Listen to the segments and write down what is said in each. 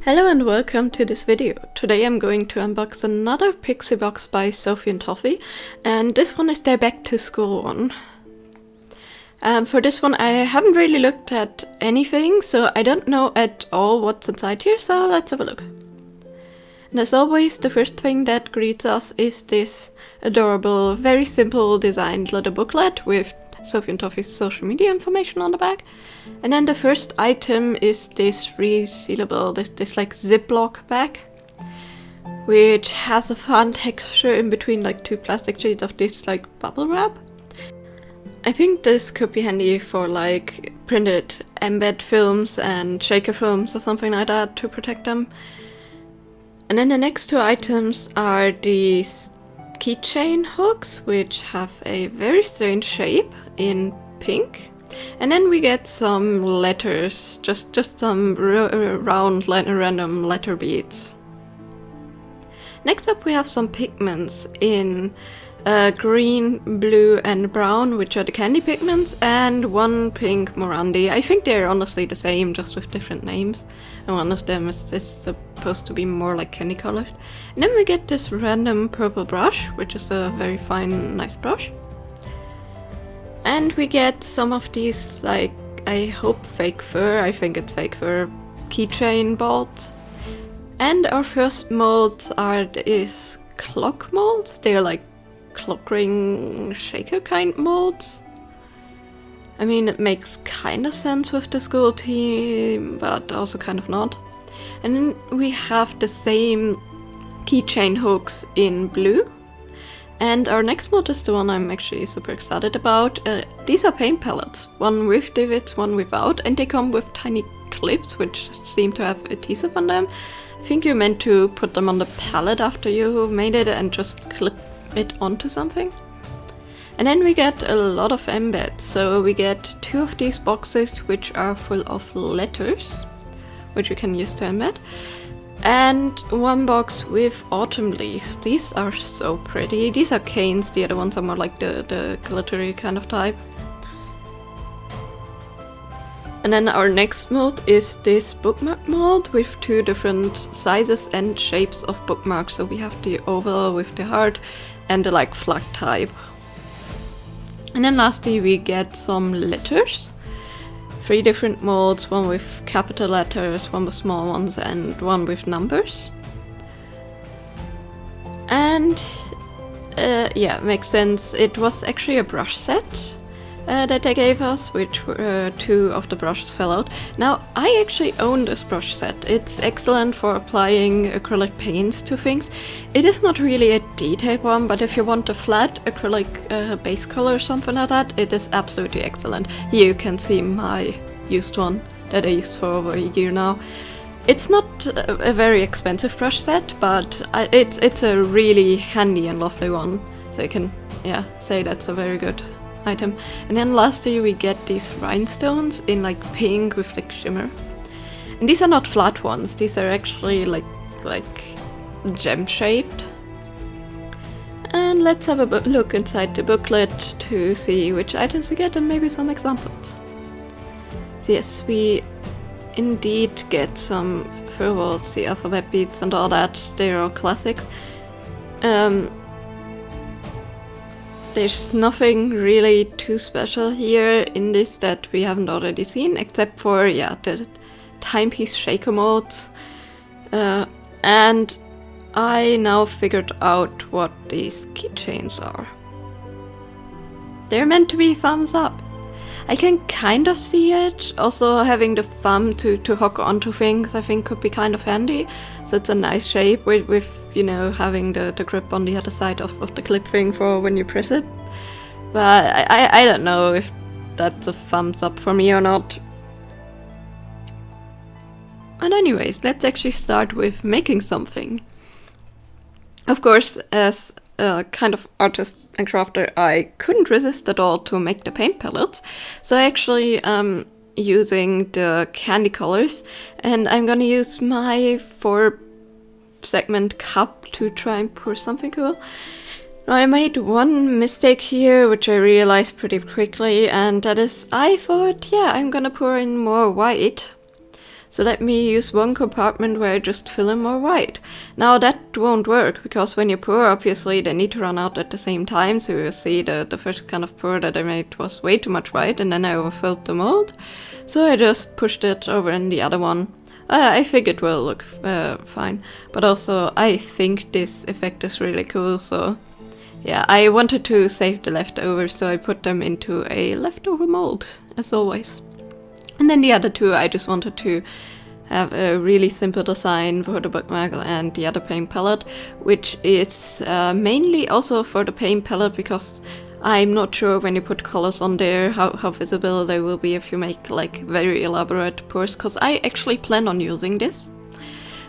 Hello and welcome to this video. Today I'm going to unbox another Pixie box by Sophie and Toffee, and this one is their back to school one. For this one I haven't really looked at anything, so I don't know at all what's inside here, so let's have a look. And as always, the first thing that greets us is this adorable, very simple designed little booklet with Sophie and Toffee's social media information on the back. And then the first item is this resealable, this like Ziploc bag, which has a fun texture in between like two plastic sheets of this like bubble wrap. I think this could be handy for like printed embed films and shaker films or something like that to protect them. And then the next two items are these keychain hooks, which have a very strange shape in pink. And then we get some letters, just some round random letter beads. Next up we have some pigments in green, blue and brown, which are the candy pigments, and one pink Morandi. I think they're honestly the same, just with different names. And one of them is supposed to be more like candy colored. And then we get this random purple brush, which is a very fine, nice brush. And we get some of these, like, I hope fake fur, I think it's fake fur, keychain bolts. And our first molds are these clock molds. They're like clock ring shaker kind molds. I mean, it makes kind of sense with the school team, but also kind of not. And then we have the same keychain hooks in blue. And our next mod is the one I'm actually super excited about. These are paint palettes, one with divots, one without, and they come with tiny clips which seem to have adhesive on them. I think you're meant to put them on the palette after you made it and just clip it onto something. And then we get a lot of embeds, so we get two of these boxes which are full of letters, which you can use to embed, and one box with autumn leaves. These are so pretty. These are canes, the other ones are more like the glittery kind of type. And then our next mold is this bookmark mold with two different sizes and shapes of bookmarks. So we have the oval with the heart and the like flag type. And then lastly we get some letters. Three different molds, one with capital letters, one with small ones, and one with numbers. And yeah, makes sense. It was actually a brush set that they gave us, which two of the brushes fell out. Now, I actually own this brush set. It's excellent for applying acrylic paints to things. It is not really a detailed one, but if you want a flat acrylic base color or something like that, it is absolutely excellent. Here you can see my used one that I used for over a year now. It's not a very expensive brush set, but it's a really handy and lovely one. So you can, yeah, say that's a very good item. And then lastly we get these rhinestones in like pink with like shimmer. And these are not flat ones, these are actually like gem shaped. And let's have a look inside the booklet to see which items we get and maybe some examples. So yes, we indeed get some fur walls, the alphabet beads and all that. They're all classics. There's nothing really too special here in this that we haven't already seen, except for, yeah, the timepiece shaker molds. And I now figured out what these keychains are. They're meant to be thumbs up. I can kind of see it. Also, having the thumb to hook onto things I think could be kind of handy. So it's a nice shape with you know, having the grip on the other side of the clip thing for when you press it. But I don't know if that's a thumbs up for me or not. And anyways, let's actually start with making something. Of course, as a kind of artist and crafter, I couldn't resist at all to make the paint palettes. So I actually using the candy colors, and I'm gonna use my 4-segment cup to try and pour something cool. Now, I made one mistake here, which I realized pretty quickly, and that is I thought, yeah, I'm gonna pour in more white. So let me use one compartment where I just fill in more white. Now that won't work, because when you pour, obviously they need to run out at the same time. So you'll see the first kind of pour that I made was way too much white, and then I overfilled the mold. So I just pushed it over in the other one. I think it will look fine, but also I think this effect is really cool, so yeah, I wanted to save the leftovers, so I put them into a leftover mold, as always. And then the other two, I just wanted to have a really simple design for the bookmark and the other paint palette, which is mainly also for the paint palette, because I'm not sure when you put colors on there how visible they will be if you make like very elaborate pours, because I actually plan on using this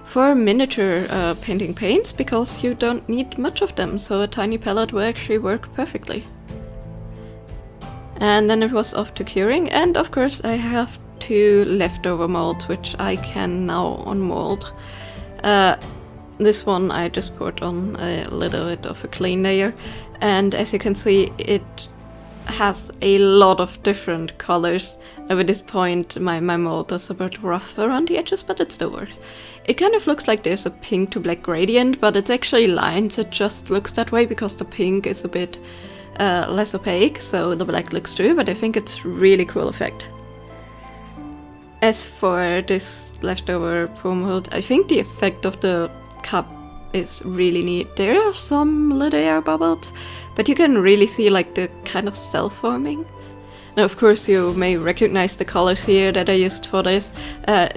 for miniature painting paints, because you don't need much of them, so a tiny palette will actually work perfectly. And then it was off to curing, and of course I have 2 leftover molds which I can now unmold. This one I just put on a little bit of a clean layer, and as you can see it has a lot of different colors. At this point my mold is a bit rough around the edges, but it still works. It kind of looks like there's a pink to black gradient, but it's actually lines. It just looks that way because the pink is a bit less opaque, so the black looks through, but I think it's really cool effect. As for this leftover pour mold, I think the effect of the cup is really neat. There are some little air bubbles, but you can really see like the kind of cell forming. Now of course you may recognize the colors here that I used for this.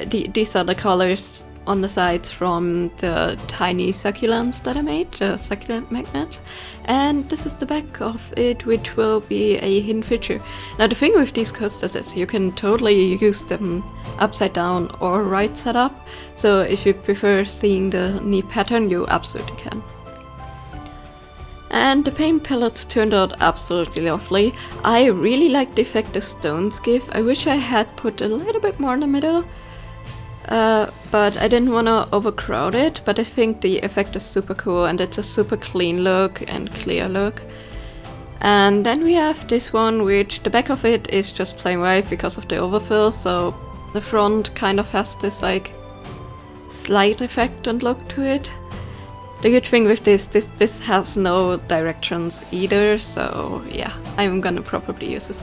These are the colors on the sides from the tiny succulents that I made, the succulent magnets. And this is the back of it, which will be a hidden feature. Now the thing with these coasters is you can totally use them upside down or right side up. So if you prefer seeing the neat pattern, you absolutely can. And the paint palettes turned out absolutely lovely. I really like the effect the stones give. I wish I had put a little bit more in the middle. But I didn't want to overcrowd it, but I think the effect is super cool, and it's a super clean look and clear look. And then we have this one, which the back of it is just plain white because of the overfill, so the front kind of has this like slight effect and look to it. The good thing with this has no directions either, so yeah, I'm gonna probably use this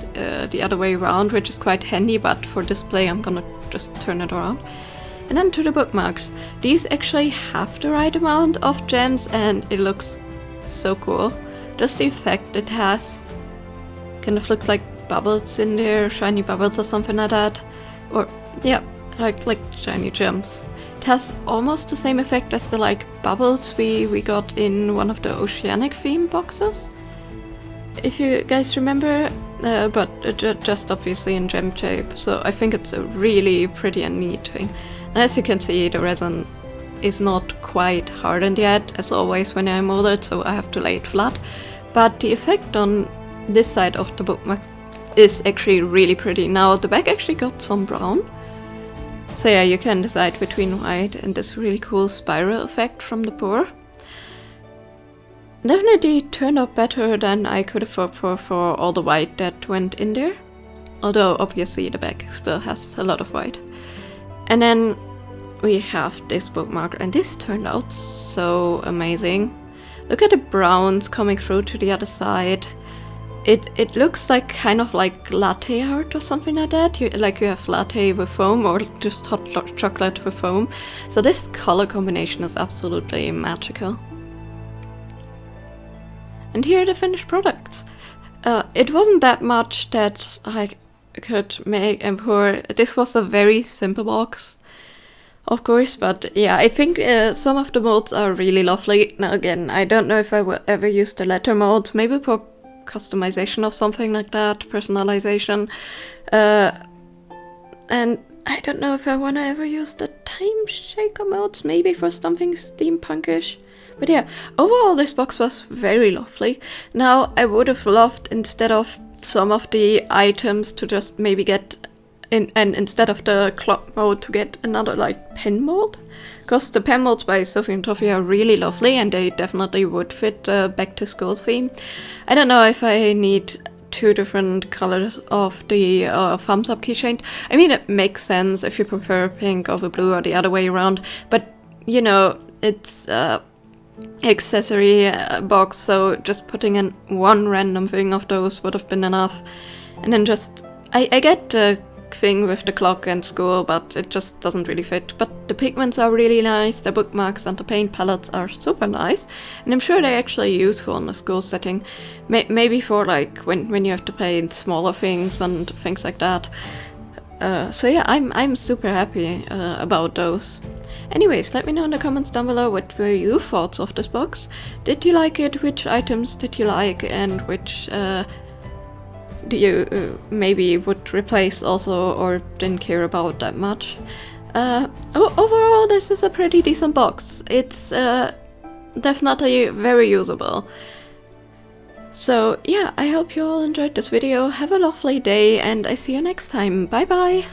the other way around, which is quite handy, but for display I'm gonna just turn it around. And then to the bookmarks. These actually have the right amount of gems, and it looks so cool. Just the effect it has, kind of looks like bubbles in there, shiny bubbles or something like that. Or yeah, like shiny gems. It has almost the same effect as the like bubbles we got in one of the oceanic theme boxes, if you guys remember, but just obviously in gem shape. So I think it's a really pretty and neat thing. As you can see, the resin is not quite hardened yet, as always when I mold it, so I have to lay it flat. But the effect on this side of the bookmark is actually really pretty. Now the back actually got some brown. So yeah, you can decide between white and this really cool spiral effect from the pour. Definitely turned out better than I could have hoped for all the white that went in there. Although obviously the back still has a lot of white. And then we have this bookmark, and this turned out so amazing. Look at the browns coming through to the other side. It looks like kind of like latte art or something like that. You have latte with foam or just hot chocolate with foam. So this color combination is absolutely magical. And here are the finished products. It wasn't that much that I could make and pour. This was a very simple box, of course, but yeah, I think some of the molds are really lovely. Now again, I don't know if I will ever use the letter mold, maybe for customization of something like that, personalization. And I don't know if I want to ever use the time shaker molds, maybe for something steampunkish. But yeah, overall this box was very lovely. Now I would have loved, instead of some of the items, to just maybe get instead of the clock mold, to get another like pen mold, because the pen molds by Sophie and Toffee are really lovely and they definitely would fit the back to school theme. I don't know if I need two different colors of the thumbs up keychain. I mean, it makes sense if you prefer pink over blue or the other way around, but you know, it's accessory box, so just putting in one random thing of those would have been enough. And then just, I get the thing with the clock and school, but it just doesn't really fit. But the pigments are really nice, the bookmarks and the paint palettes are super nice, and I'm sure they're actually useful in a school setting. Maybe for like when you have to paint smaller things and things like that. So yeah, I'm super happy about those. Anyways, let me know in the comments down below what were your thoughts of this box. Did you like it? Which items did you like, and which do you maybe would replace also or didn't care about that much? Overall, this is a pretty decent box. It's definitely very usable. So yeah, I hope you all enjoyed this video. Have a lovely day, and I see you next time. Bye bye!